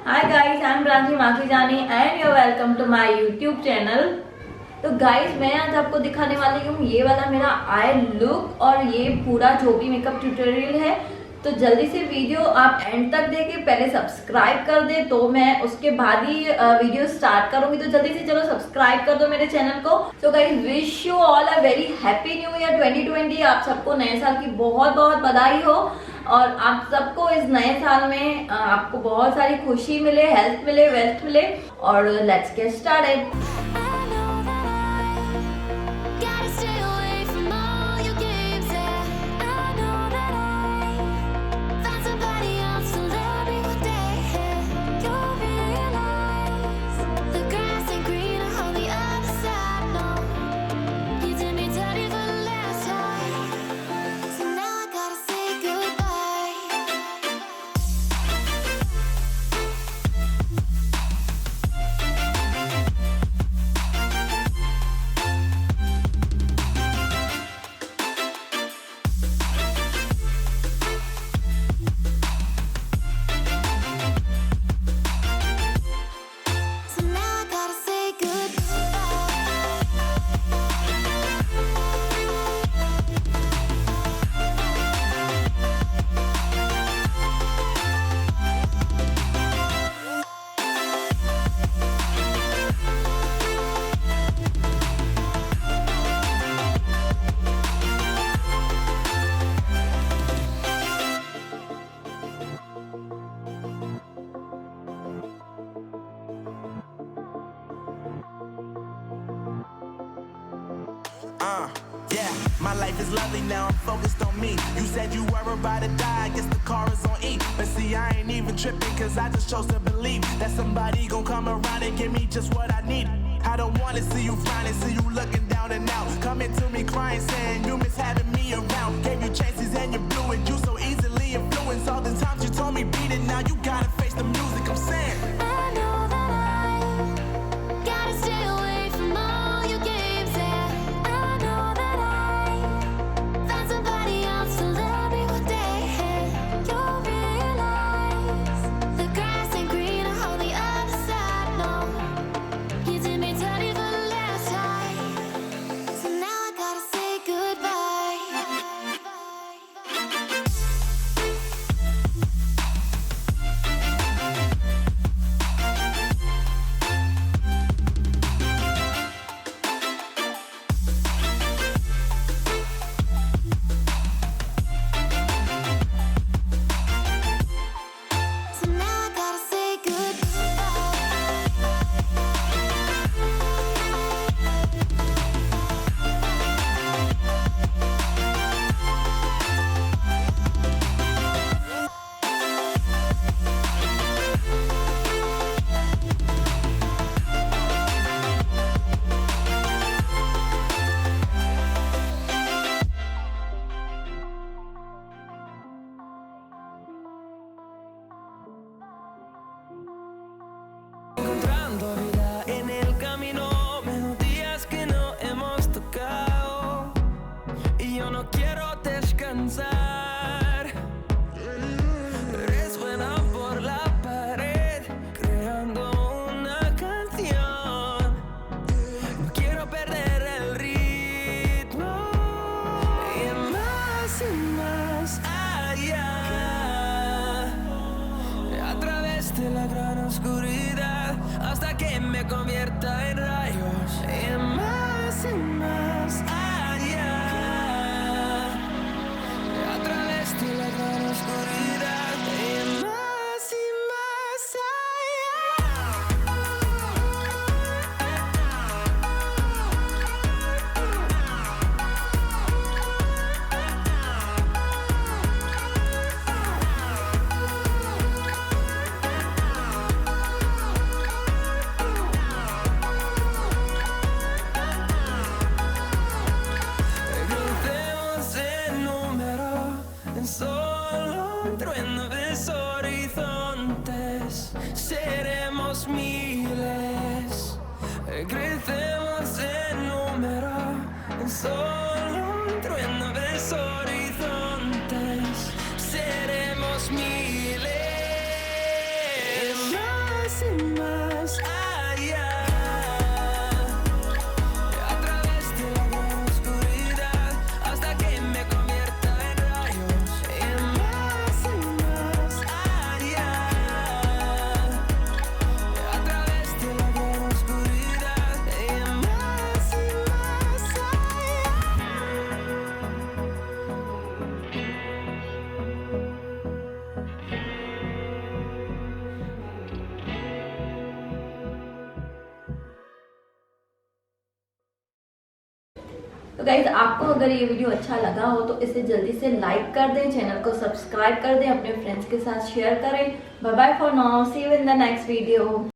Hi guys, I'm Pranshi Makhijani and you're welcome to my YouTube channel. तो guys मैं आज आपको दिखाने वाली हूँ ये वाला मेरा आई लुक और ये पूरा जो भी मेकअप ट्यूटोरियल है। तो जल्दी से वीडियो आप एंड तक देखें, पहले सब्सक्राइब कर दे तो मैं उसके बाद ही वीडियो स्टार्ट करूंगी। तो जल्दी से चलो सब्सक्राइब कर दो मेरे चैनल को। तो guys wish you all a very happy new year 2020। आप सबको नए साल की बहुत बहुत बधाई हो और आप सबको इस नए साल में आपको बहुत सारी खुशी मिले, हेल्थ मिले, वेल्थ मिले। और let's get started. Yeah, my life is lovely now, I'm focused on me. You said you were about to die, I guess the car is on E. But see, I ain't even tripping, cause I just chose to believe that somebody gon' come around and give me just what I need. I don't wanna see you frowning, see you looking down and out, coming to me crying, saying you miss having me around. Gave you chances and you blew it, you so easily influenced. All the times you told me beat it, now you gotta face the music. I'm saying I know that I gotta stay away from all your games. Yeah, I know that I found somebody else to love me one day. You'll realize the grass ain't greener on the other side. No, you did me dirty for the last time, so now I gotta say goodbye. So now I gotta say Encontrando vida en el camino, melodías que no hemos tocado, y yo no quiero descansar. Resuena por la pared, creando una canción. No quiero perder el ritmo, y más allá, a través de la gran oscuridad, hasta que me convierta en rayos. Y más allá, a través de la gran oscuridad. Y más crucemos el número en solo un trueno de horizontes. Seremos miles. Crecemos en número en solo un trueno de horizontes. Seremos miles. y más allá. A través de la gran oscuridad hasta que me convierta en rayos y más allá. A través de la gran oscuridad y más allá. तो guys आपको अगर ये video अच्छा लगा हो तो इसे जल्दी से लाइक कर दें, चैनल को सब्सक्राइब कर दें, अपने फ्रेंड्स के साथ शेयर करें। Bye bye for now, see you in the next video.